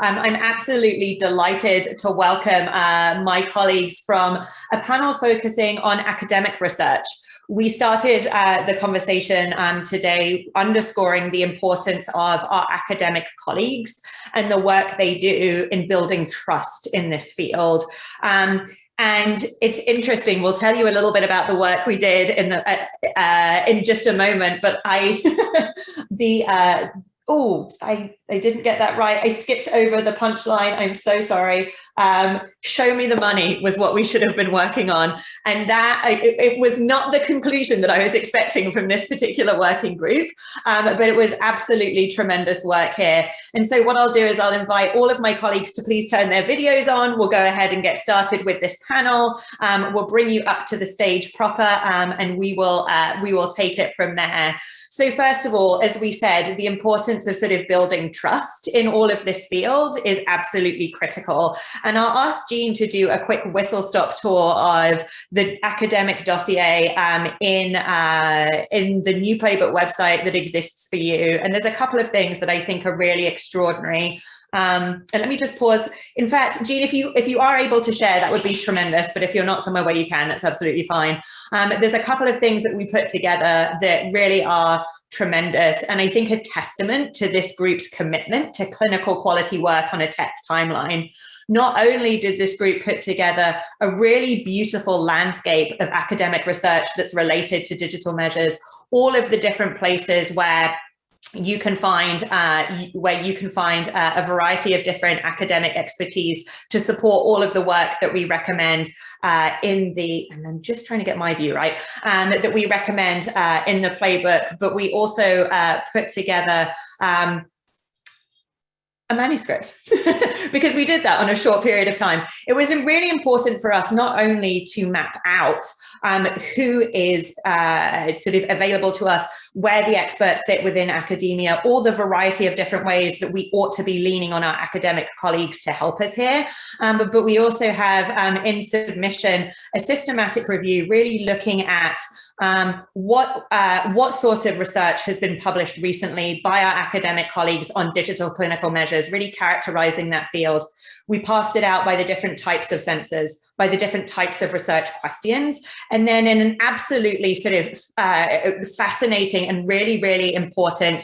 I'm absolutely delighted to welcome my colleagues from a panel focusing on academic research. We started the conversation today underscoring the importance of our academic colleagues and the work they do in building trust in this field. And it's interesting, we'll tell you a little bit about the work we did in just a moment, but I didn't get that right. I skipped over the punchline. I'm so sorry. Show me the money was what we should have been working on. And that it was not the conclusion that I was expecting from this particular working group, but it was absolutely tremendous work here. And so what I'll do is I'll invite all of my colleagues to please turn their videos on. We'll go ahead and get started with this panel. We'll bring you up to the stage proper, and we will take it from there. So first of all, as we said, the importance of sort of building trust in all of this field is absolutely critical. And I'll ask Jean to do a quick whistle-stop tour of the academic dossier in the new Playbook website that exists for you. And there's a couple of things that I think are really extraordinary. And let me just pause. In fact, Jean, if you are able to share, that would be tremendous. But if you're not somewhere where you can, that's absolutely fine. There's a couple of things that we put together that really are tremendous, and I think a testament to this group's commitment to clinical quality work on a tech timeline. Not only did this group put together a really beautiful landscape of academic research that's related to digital measures, all of the different places where you can find a variety of different academic expertise to support all of the work that we recommend and I'm just trying to get my view right, that we recommend in the Playbook, but we also put together a manuscript because we did that on a short period of time. It was really important for us not only to map out who is sort of available to us, where the experts sit within academia, or the variety of different ways that we ought to be leaning on our academic colleagues to help us here. But we also have in submission a systematic review really looking at what sort of research has been published recently by our academic colleagues on digital clinical measures, really characterizing that field. We parsed it out by the different types of sensors, by the different types of research questions, and then in an absolutely sort of fascinating and really, really important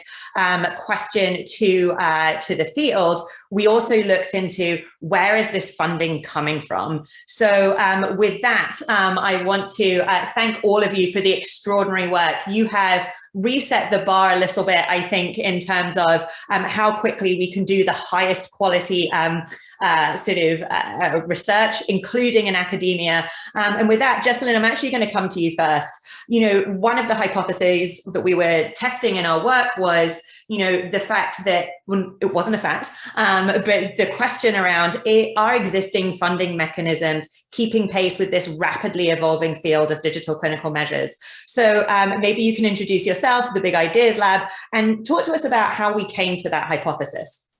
question to the field, we also looked into where is this funding coming from. So with that, I want to thank all of you for the extraordinary work. You have reset the bar a little bit, I think, in terms of how quickly we can do the highest quality research, including in academia. And with that, Jessilyn, I'm actually going to come to you first. You know, one of the hypotheses that we were testing in our work was, you know, the fact that, well, it wasn't a fact, but the question around are existing funding mechanisms keeping pace with this rapidly evolving field of digital clinical measures. So maybe you can introduce yourself, the Big Ideas Lab, and talk to us about how we came to that hypothesis.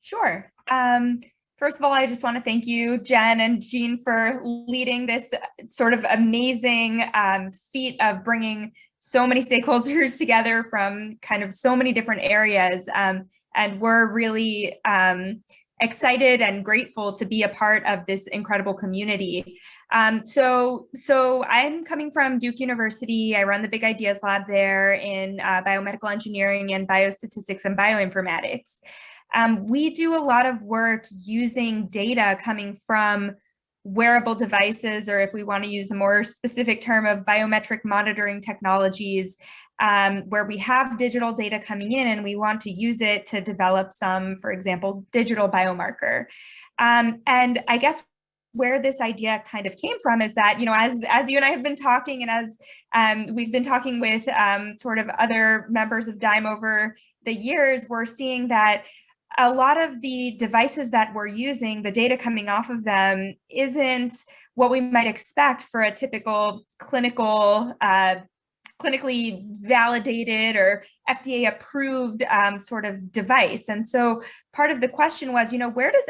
Sure. First of all, I just want to thank you, Jen and Jean, for leading this sort of amazing feat of bringing so many stakeholders together from kind of so many different areas. And we're really excited and grateful to be a part of this incredible community. So I'm coming from Duke University. I run the Big Ideas Lab there in biomedical engineering and biostatistics and bioinformatics. We do a lot of work using data coming from wearable devices, or if we want to use the more specific term of biometric monitoring technologies, where we have digital data coming in and we want to use it to develop some, for example, digital biomarker. And I guess where this idea kind of came from is that, you know, as you and I have been talking, and as we've been talking with sort of other members of DIME over the years, we're seeing that a lot of the devices that we're using, the data coming off of them isn't what we might expect for a typical clinically validated or FDA approved sort of device. And so part of the question was, you know, where does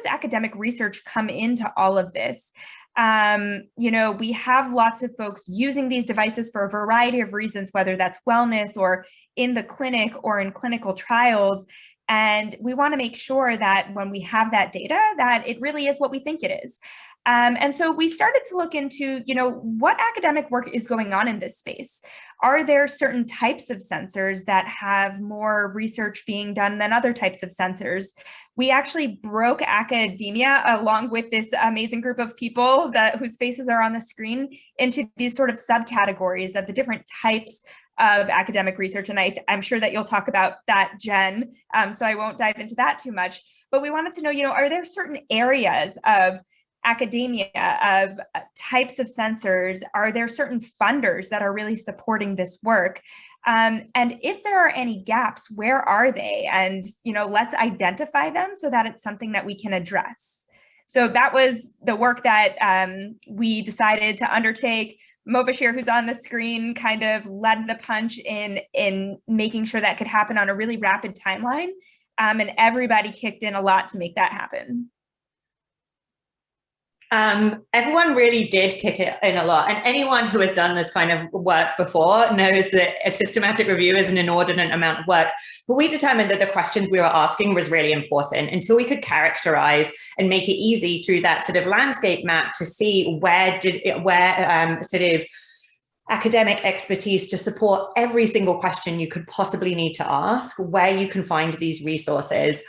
academic research come into all of this? You know, we have lots of folks using these devices for a variety of reasons, whether that's wellness or in the clinic or in clinical trials. And we want to make sure that when we have that data, that it really is what we think it is. And so we started to look into, what academic work is going on in this space. Are there certain types of sensors that have more research being done than other types of sensors? We actually broke academia, along with this amazing group of people whose faces are on the screen, into these sort of subcategories of the different types of academic research. And I'm sure that you'll talk about that, Jen, so I won't dive into that too much. But we wanted to know, are there certain areas of academia, of types of sensors? Are there certain funders that are really supporting this work? And if there are any gaps, where are they? And, let's identify them so that it's something that we can address. So that was the work that we decided to undertake. Mobashir, who's on the screen, kind of led the punch in making sure that could happen on a really rapid timeline. And everybody kicked in a lot to make that happen. Everyone really did kick it in a lot. And anyone who has done this kind of work before knows that a systematic review is an inordinate amount of work. But we determined that the questions we were asking was really important until we could characterize and make it easy through that sort of landscape map to see where sort of academic expertise to support every single question you could possibly need to ask, where you can find these resources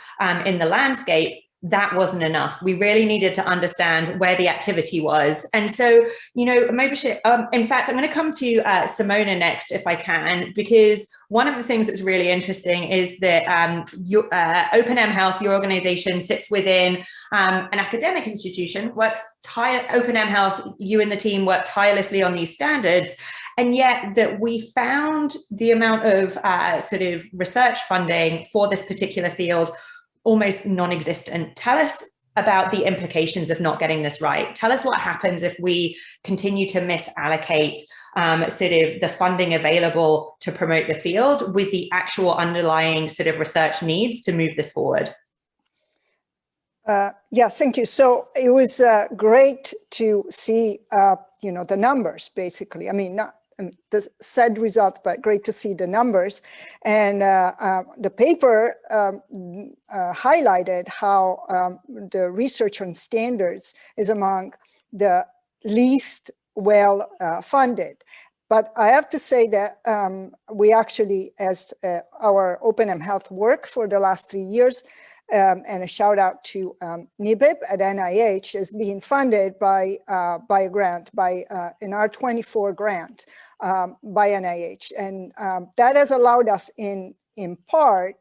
in the landscape. That wasn't enough. We really needed to understand where the activity was. And so, Mobashir, in fact, I'm going to come to Simona next, if I can, because one of the things that's really interesting is that Open mHealth, your organization, sits within an academic institution, Open mHealth, you and the team work tirelessly on these standards. And yet that we found the amount of sort of research funding for this particular field almost non-existent. Tell us about the implications of not getting this right. Tell us what happens if we continue to misallocate sort of the funding available to promote the field with the actual underlying sort of research needs to move this forward. Yes, thank you. So it was great to see, the numbers, basically. I mean, not the said results, but great to see the numbers. And the paper highlighted how the research on standards is among the least well funded. But I have to say that we actually, as our Open mHealth work for the last 3 years, and a shout out to NIBIB at NIH, is being funded by a grant, by an R24 grant by NIH. And that has allowed us in part,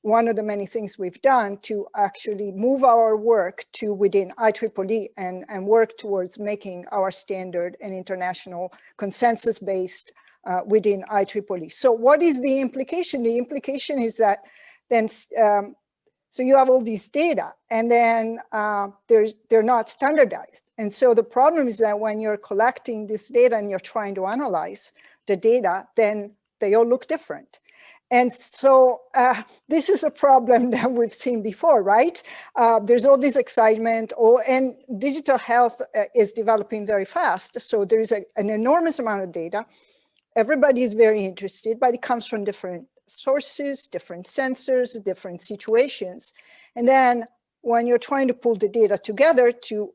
one of the many things we've done to actually move our work to within IEEE and work towards making our standard an international consensus based within IEEE. So what is the implication? The implication is that then so you have all these data, and then they're not standardized. And so the problem is that when you're collecting this data and you're trying to analyze the data, then they all look different. And so this is a problem that we've seen before, right? There's all this excitement, and digital health is developing very fast. So there's an enormous amount of data. Everybody is very interested, but it comes from different sources, different sensors, different situations. And then when you're trying to pull the data together to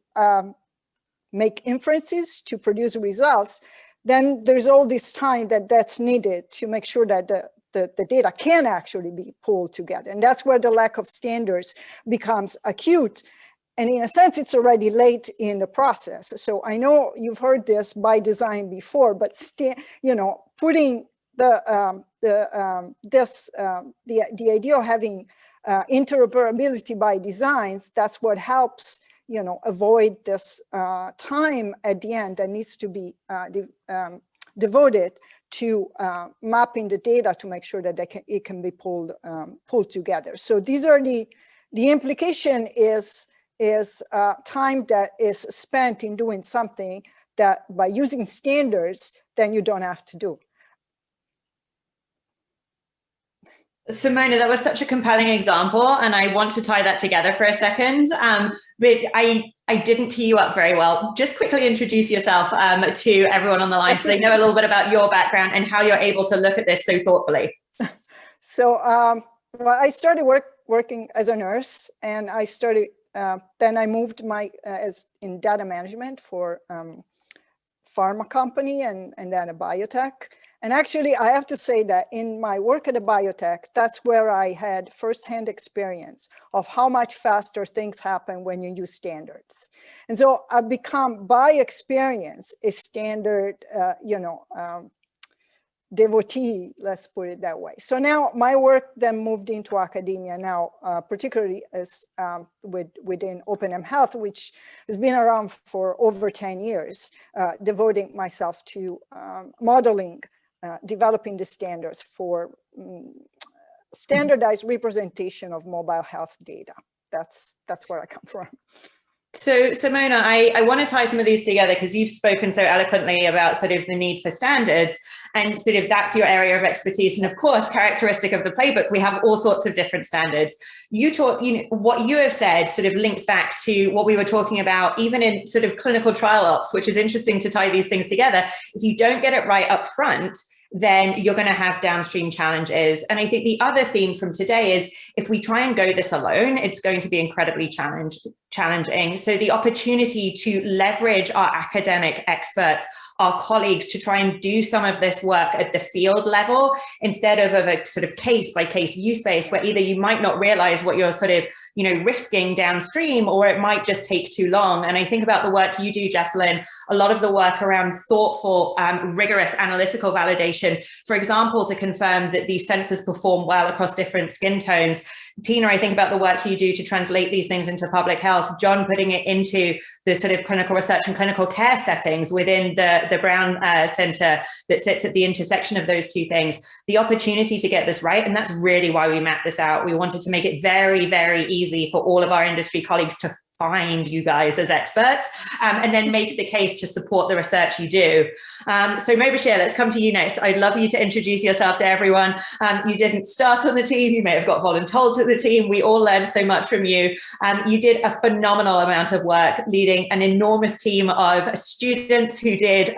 make inferences, to produce results, then there's all this time that's needed to make sure that the data can actually be pulled together. And that's where the lack of standards becomes acute. And in a sense, it's already late in the process. So I know you've heard this by design before, but putting the idea of having interoperability by designs, that's what helps avoid this time at the end that needs to be devoted to mapping the data to make sure that it can be pulled together. So these are the implication is time that is spent in doing something that by using standards, then you don't have to do. Simona, that was such a compelling example, and I want to tie that together for a second. But I didn't tee you up very well. Just quickly introduce yourself to everyone on the line so they know a little bit about your background and how you're able to look at this so thoughtfully. So, well, I started working as a nurse, and I started, then I moved as in data management for pharma company and then a biotech. And actually, I have to say that in my work at a biotech, that's where I had firsthand experience of how much faster things happen when you use standards. And so I've become, by experience, a standard, devotee, let's put it that way. So now my work then moved into academia now, particularly as within Open mHealth, which has been around for over 10 years, devoting myself to modeling, developing the standards for standardized representation of mobile health data. That's where I come from. So Simona, I want to tie some of these together because you've spoken so eloquently about sort of the need for standards, and sort of that's your area of expertise. And of course, characteristic of the playbook, we have all sorts of different standards. You talk, what you have said sort of links back to what we were talking about, even in sort of clinical trial ops, which is interesting to tie these things together. If you don't get it right up front, then you're going to have downstream challenges. And I think the other theme from today is if we try and go this alone, it's going to be incredibly challenging. So the opportunity to leverage our academic experts, our colleagues, to try and do some of this work at the field level instead of a sort of case by case use base, where either you might not realize what you're sort of risking downstream, or it might just take too long. And I think about the work you do, Jessilyn, a lot of the work around thoughtful, rigorous analytical validation, for example, to confirm that these sensors perform well across different skin tones. Tina, I think about the work you do to translate these things into public health. John, putting it into the sort of clinical research and clinical care settings within the Brown Center that sits at the intersection of those two things. The opportunity to get this right, and that's really why we mapped this out. We wanted to make it very, very easy for all of our industry colleagues to find you guys as experts, and then make the case to support the research you do. So Mobashir, let's come to you next. I'd love you to introduce yourself to everyone. You didn't start on the team. You may have got voluntold to the team. We all learned so much from you. You did a phenomenal amount of work leading an enormous team of students who did,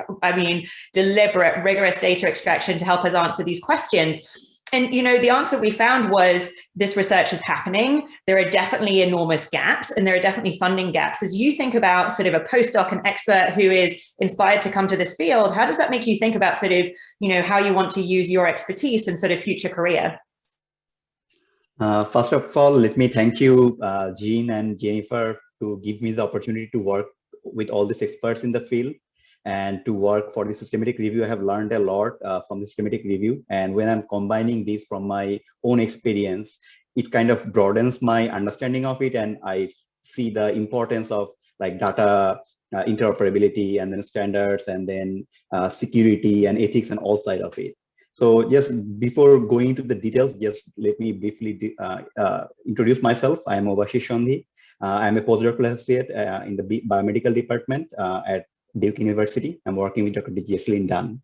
deliberate, rigorous data extraction to help us answer these questions. And, the answer we found was this research is happening. There are definitely enormous gaps, and there are definitely funding gaps. As you think about sort of a postdoc, an expert who is inspired to come to this field, how does that make you think about sort of, how you want to use your expertise in sort of future career? First of all, let me thank you, Jean and Jennifer, to give me the opportunity to work with all these experts in the field and to work for the systematic review. I have learned a lot from the systematic review. And when I'm combining this from my own experience, it kind of broadens my understanding of it. And I see the importance of like data interoperability and then standards and then security and ethics and all sides of it. So just before going into the details, just let me briefly introduce myself. I am Mobashir Shandhi. I'm a postdoctoral associate in the biomedical department at Duke University. I'm working with Dr. Jessilyn Dunn.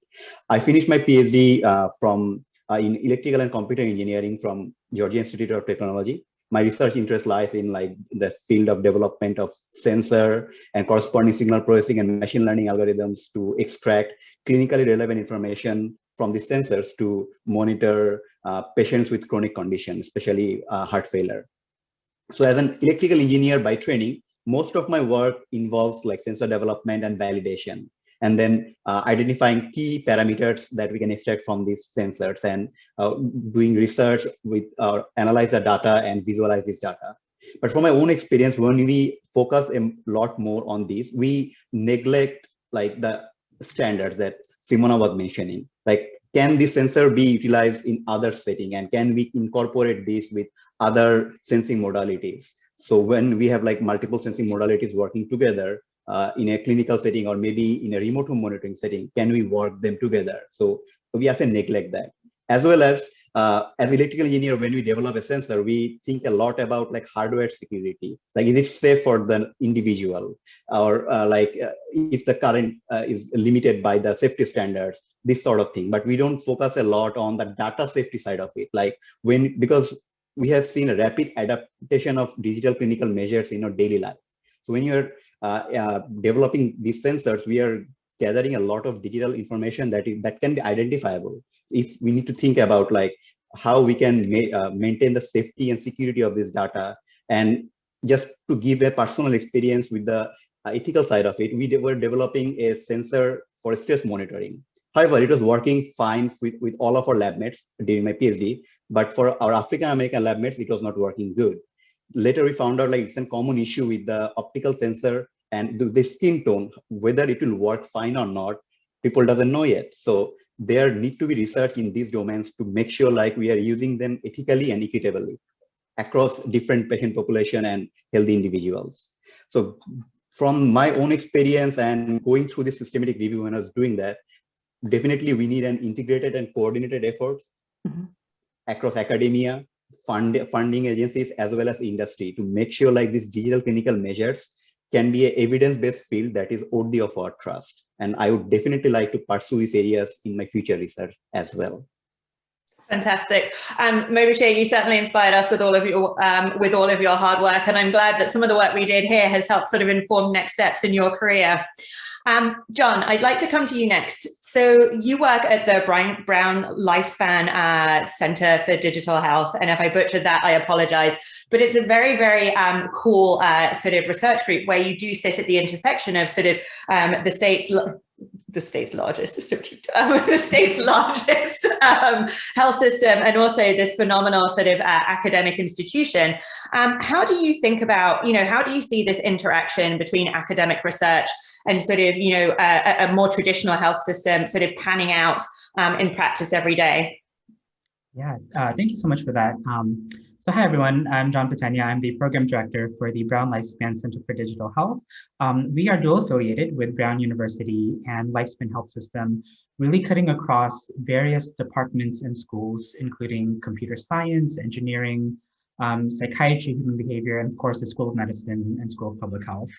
I finished my PhD in electrical and computer engineering from Georgia Institute of Technology. My research interest lies in like the field of development of sensor and corresponding signal processing and machine learning algorithms to extract clinically relevant information from the sensors to monitor patients with chronic conditions, especially heart failure. So as an electrical engineer by training, most of my work involves like sensor development and validation, and then identifying key parameters that we can extract from these sensors and doing research with analyze the data and visualize this data. But from my own experience, when we focus a lot more on this, we neglect like the standards that Simona was mentioning. Like, can this sensor be utilized in other setting, and can we incorporate this with other sensing modalities? So when we have like multiple sensing modalities working together in a clinical setting or maybe in a remote home monitoring setting, can we work them together? So we often neglect that. As well as electrical engineer, when we develop a sensor, we think a lot about like hardware security. Like, is it safe for the individual, or if the current is limited by the safety standards, this sort of thing. But we don't focus a lot on the data safety side of it. Like because we have seen a rapid adaptation of digital clinical measures in our daily life. So when you're developing these sensors, we are gathering a lot of digital information that can be identifiable. If we need to think about like how we can maintain the safety and security of this data. And just to give a personal experience with the ethical side of it, we were developing a sensor for stress monitoring. However, it was working fine with all of our lab mates during my PhD, but for our African American lab mates, it was not working good. Later, we found out like it's a common issue with the optical sensor and the skin tone, whether it will work fine or not, people doesn't know yet. So there need to be research in these domains to make sure like we are using them ethically and equitably across different patient population and healthy individuals. So from my own experience and going through the systematic review when I was doing that, definitely we need an integrated and coordinated efforts across academia, funding agencies, as well as industry to make sure like these digital clinical measures can be an evidence-based field that is worthy of our trust. And I would definitely like to pursue these areas in my future research as well. Fantastic. And Mobashir, you certainly inspired us with all of your hard work. And I'm glad that some of the work we did here has helped sort of inform next steps in your career. John, I'd like to come to you next. So you work at the Brown Lifespan Center for Digital Health. And if I butchered that, I apologize. But it's a very, very cool sort of research group where you do sit at the intersection of sort of the state's largest health system and also this phenomenal sort of academic institution. How do you think about, how do you see this interaction between academic research and sort of, a more traditional health system sort of panning out in practice every day? Yeah, thank you so much for that. So hi, everyone. I'm John Patena. I'm the program director for the Brown Lifespan Center for Digital Health. We are dual affiliated with Brown University and Lifespan Health System, really cutting across various departments and schools, including computer science, engineering, psychiatry, human behavior, and of course, the School of Medicine and School of Public Health.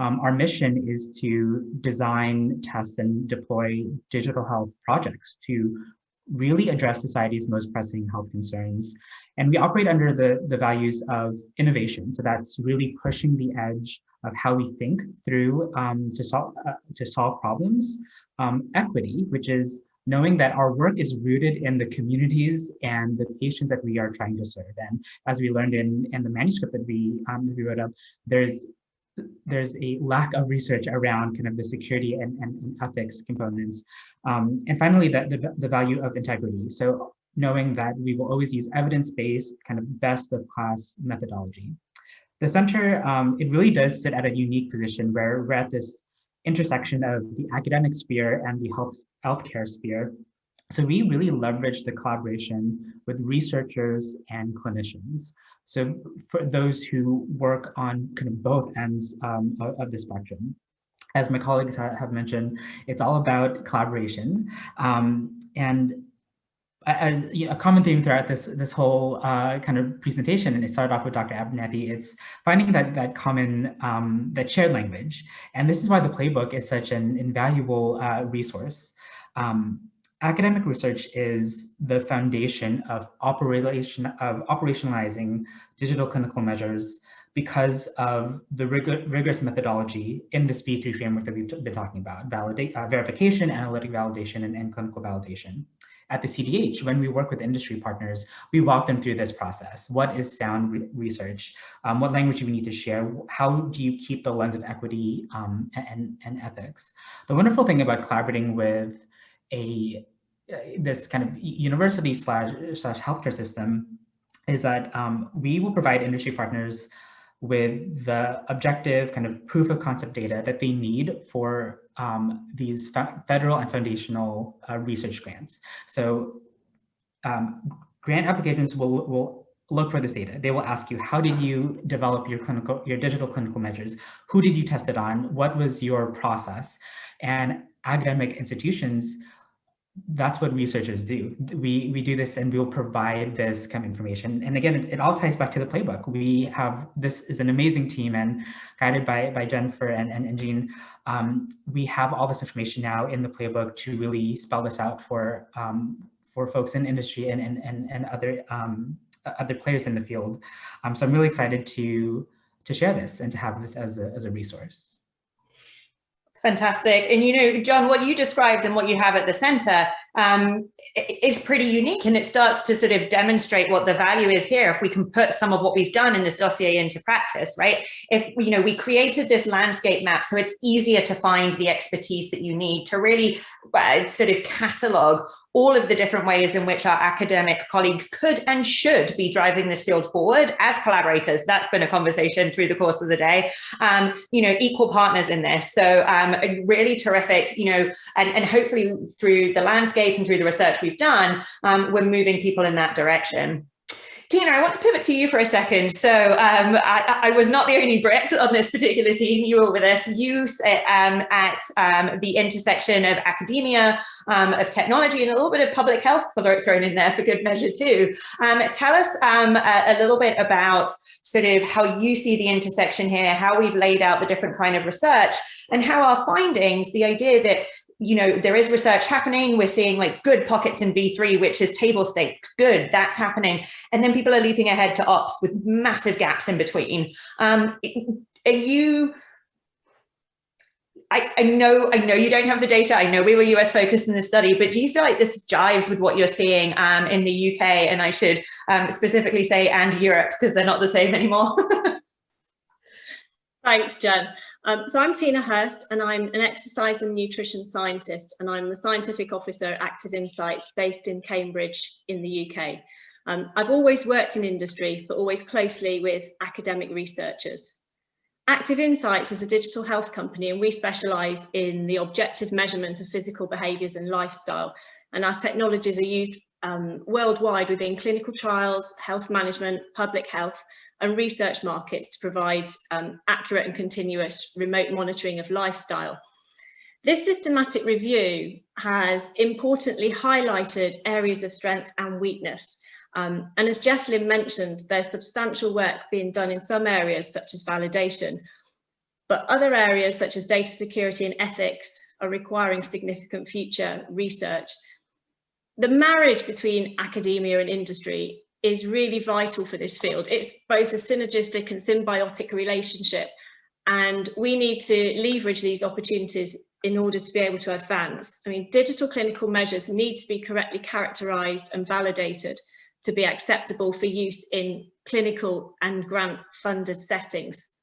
Our mission is to design, test, and deploy digital health projects to really address society's most pressing health concerns. And we operate under the values of innovation. So that's really pushing the edge of how we think through to solve problems. Equity, which is knowing that our work is rooted in the communities and the patients that we are trying to serve. And as we learned in the manuscript that we wrote up, there's a lack of research around kind of the security and ethics components. And finally, the value of integrity. So knowing that we will always use evidence-based kind of best of class methodology. The center, it really does sit at a unique position where we're at this intersection of the academic sphere and the healthcare sphere. So we really leverage the collaboration with researchers and clinicians. So for those who work on kind of both ends of the spectrum, as my colleagues have mentioned, it's all about collaboration. And as a common theme throughout this whole kind of presentation, and it started off with Dr. Abernethy, it's finding that common, that shared language. And this is why the Playbook is such an invaluable resource. Academic research is the foundation of operationalizing digital clinical measures because of the rigorous methodology in this V3 framework that we've been talking about, verification, analytic validation, and clinical validation. At the CDH, when we work with industry partners, we walk them through this process. What is sound research? What language do we need to share? How do you keep the lens of equity and ethics? The wonderful thing about collaborating with this kind of university slash healthcare system is that we will provide industry partners with the objective kind of proof of concept data that they need for these federal and foundational research grants. So grant applications will look for this data. They will ask you, how did you develop your digital clinical measures? Who did you test it on? What was your process? And academic institutions, that's what researchers do. We do this and we'll provide this kind of information. And again, it all ties back to the Playbook. This is an amazing team, and guided by Jennifer and Jean, we have all this information now in the Playbook to really spell this out for folks in industry and other players in the field. So I'm really excited to share this and to have this as a resource. Fantastic. And, you know, John, what you described and what you have at the center is pretty unique, and it starts to sort of demonstrate what the value is here if we can put some of what we've done in this dossier into practice, right? If, you know, we created this landscape map so it's easier to find the expertise that you need to really sort of catalog all of the different ways in which our academic colleagues could and should be driving this field forward as collaborators. That's been a conversation through the course of the day. You know, equal partners in this. So really terrific, you know, and hopefully through the landscape and through the research we've done, we're moving people in that direction. Tina, I want to pivot to you for a second. So I was not the only Brit on this particular team. You were with us. You sit at the intersection of academia, of technology, and a little bit of public health thrown in there for good measure too. Tell us a little bit about sort of how you see the intersection here, how we've laid out the different kind of research, and how our findings, the idea that, you know, there is research happening. We're seeing like good pockets in V3, which is table stakes. Good, that's happening. And then people are leaping ahead to ops with massive gaps in between. Are you, I know you don't have the data. I know we were US focused in this study, but do you feel like this jives with what you're seeing in the UK? And I should specifically say, and Europe, because they're not the same anymore. Thanks, Jen. So I'm Tina Hurst, and I'm an exercise and nutrition scientist, and I'm the scientific officer at Activinsights based in Cambridge in the UK. I've always worked in industry, but always closely with academic researchers. Activinsights is a digital health company, and we specialise in the objective measurement of physical behaviours and lifestyle. And our technologies are used worldwide within clinical trials, health management, public health, and research markets to provide accurate and continuous remote monitoring of lifestyle. This systematic review has importantly highlighted areas of strength and weakness. And as Jessilyn mentioned, there's substantial work being done in some areas such as validation, but other areas such as data security and ethics are requiring significant future research. The marriage between academia and industry is really vital for this field. It's both a synergistic and symbiotic relationship, and we need to leverage these opportunities in order to be able to advance. I mean, digital clinical measures need to be correctly characterised and validated to be acceptable for use in clinical and grant-funded settings.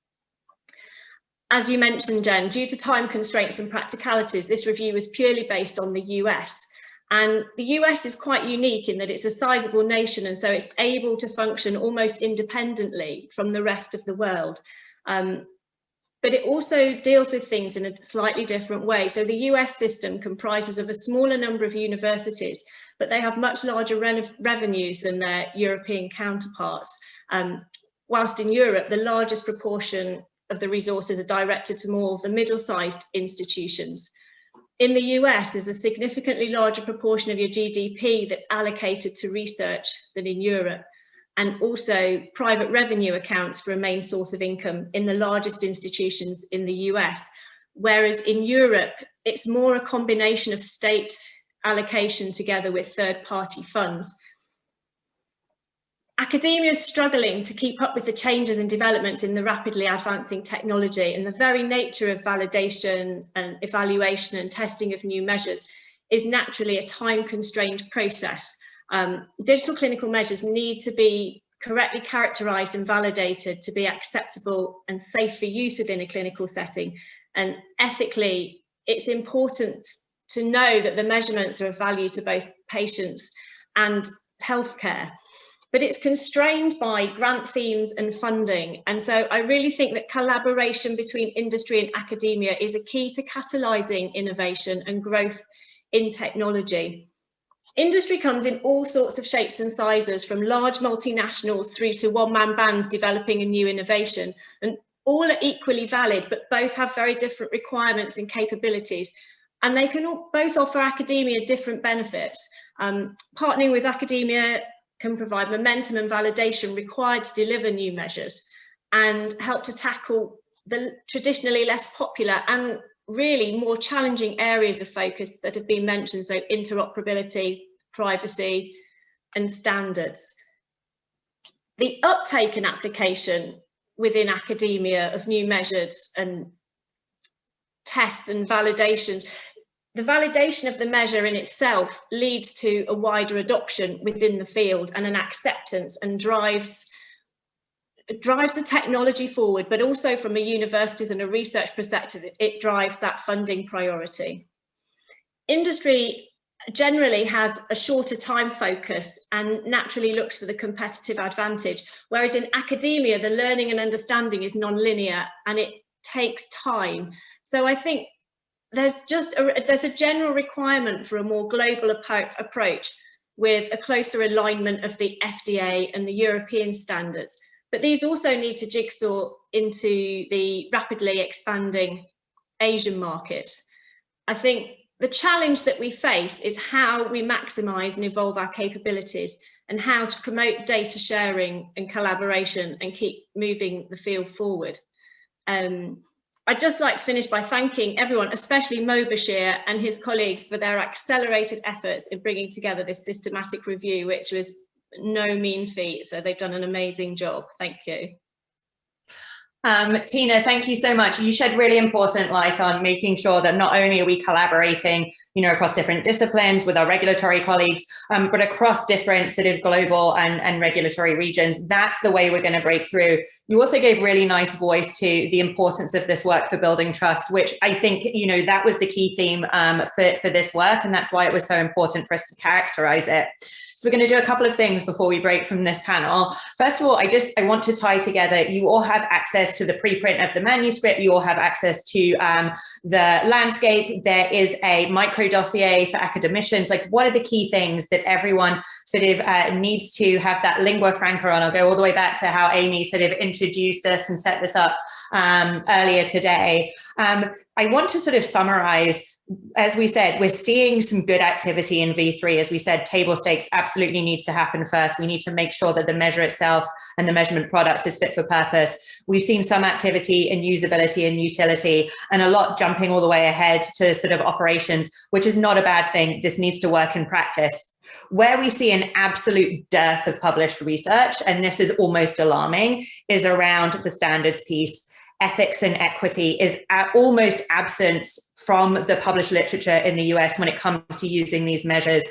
As you mentioned, Jen, due to time constraints and practicalities, this review was purely based on the US. And the US is quite unique in that it's a sizable nation, and so it's able to function almost independently from the rest of the world. But it also deals with things in a slightly different way. So the US system comprises of a smaller number of universities, but they have much larger revenues than their European counterparts. Whilst in Europe, the largest proportion of the resources are directed to more of the middle-sized institutions. In the US, there's a significantly larger proportion of your GDP that's allocated to research than in Europe. And also private revenue accounts for a main source of income in the largest institutions in the US. Whereas in Europe, it's more a combination of state allocation together with third-party funds. Academia is struggling to keep up with the changes and developments in the rapidly advancing technology, and the very nature of validation and evaluation and testing of new measures is naturally a time-constrained process. Digital clinical measures need to be correctly characterised and validated to be acceptable and safe for use within a clinical setting. And ethically, it's important to know that the measurements are of value to both patients and healthcare. But it's constrained by grant themes and funding. And so I really think that collaboration between industry and academia is a key to catalysing innovation and growth in technology. Industry comes in all sorts of shapes and sizes, from large multinationals through to one-man bands developing a new innovation. And all are equally valid, but both have very different requirements and capabilities. And they can both offer academia different benefits. Partnering with academia can provide momentum and validation required to deliver new measures and help to tackle the traditionally less popular and really more challenging areas of focus that have been mentioned, so interoperability, privacy, and standards. The uptake and application within academia of new measures and tests and validations. The validation of the measure in itself leads to a wider adoption within the field and an acceptance, and drives the technology forward, but also from a universities and a research perspective, it drives that funding priority. Industry generally has a shorter time focus and naturally looks for the competitive advantage, whereas in academia, the learning and understanding is non-linear and it takes time. So I think there's a general requirement for a more global approach with a closer alignment of the FDA and the European standards. But these also need to jigsaw into the rapidly expanding Asian markets. I think the challenge that we face is how we maximise and evolve our capabilities, and how to promote data sharing and collaboration and keep moving the field forward. I'd just like to finish by thanking everyone, especially Mobashir and his colleagues, for their accelerated efforts in bringing together this systematic review, which was no mean feat. So they've done an amazing job. Thank you. Tina, thank you so much. You shed really important light on making sure that not only are we collaborating, across different disciplines with our regulatory colleagues, but across different sort of global and regulatory regions. That's the way we're going to break through. You also gave really nice voice to the importance of this work for building trust, which I think, that was the key theme for this work. And that's why it was so important for us to characterize it. So we're going to do a couple of things before we break from this panel. First of all, I want to tie together, you all have access to the preprint of the manuscript, you all have access to the landscape. There is a micro dossier for academicians. Like, what are the key things that everyone sort of needs to have that lingua franca on? I'll go all the way back to how Amy sort of introduced us and set this up earlier today. I want to sort of summarize. As we said, we're seeing some good activity in V3. As we said, table stakes absolutely needs to happen first. We need to make sure that the measure itself and the measurement product is fit for purpose. We've seen some activity in usability and utility, and a lot jumping all the way ahead to sort of operations, which is not a bad thing. This needs to work in practice. Where we see an absolute dearth of published research, and this is almost alarming, is around the standards piece. Ethics and equity is almost absent from the published literature in the US when it comes to using these measures.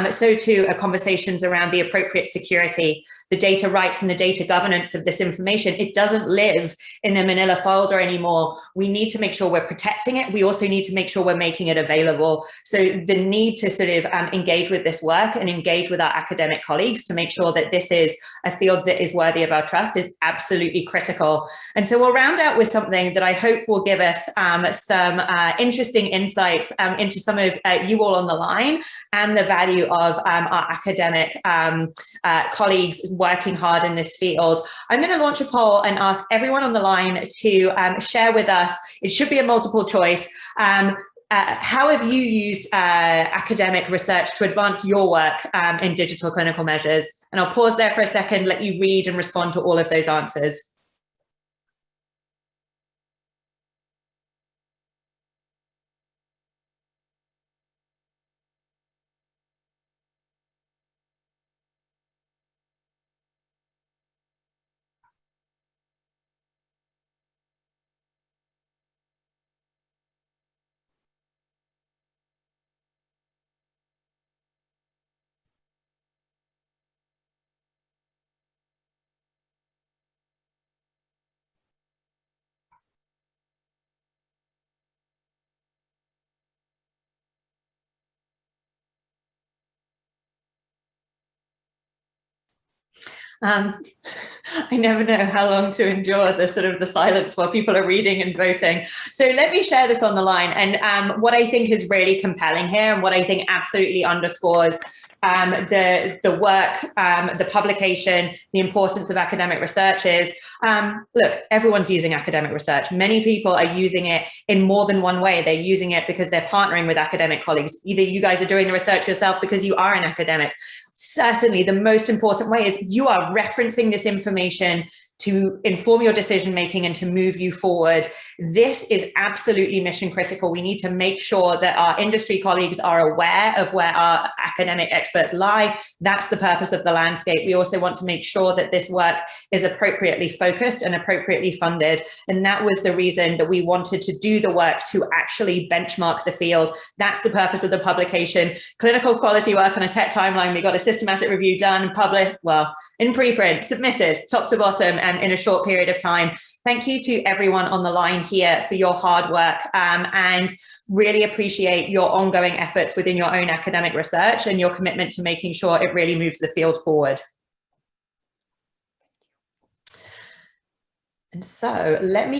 So too are conversations around the appropriate security, the data rights and the data governance of this information. It doesn't live in a manila folder anymore. We need to make sure we're protecting it. We also need to make sure we're making it available. So the need to sort of engage with this work and engage with our academic colleagues to make sure that this is a field that is worthy of our trust is absolutely critical. And so we'll round out with something that I hope will give us some interesting insights into some of you all on the line and the value of our academic colleagues working hard in this field. I'm going to launch a poll and ask everyone on the line to share with us. It should be a multiple choice. How have you used academic research to advance your work in digital clinical measures? And I'll pause there for a second, let you read and respond to all of those answers. I never know how long to endure the sort of the silence while people are reading and voting. So let me share this on the line. And what I think is really compelling here, and what I think absolutely underscores the work, the publication, the importance of academic research is, look, everyone's using academic research. Many people are using it in more than one way. They're using it because they're partnering with academic colleagues. Either you guys are doing the research yourself because you are an academic. Certainly the most important way is you are referencing this information to inform your decision making and to move you forward. This is absolutely mission critical. We need to make sure that our industry colleagues are aware of where our academic experts lie. That's the purpose of the landscape. We also want to make sure that this work is appropriately focused and appropriately funded. And that was the reason that we wanted to do the work to actually benchmark the field. That's the purpose of the publication. Clinical quality work on a tech timeline. We got a systematic review done, published, well, in preprint, submitted top to bottom and in a short period of time. Thank you to everyone on the line here for your hard work, and really appreciate your ongoing efforts within your own academic research and your commitment to making sure it really moves the field forward. And so let me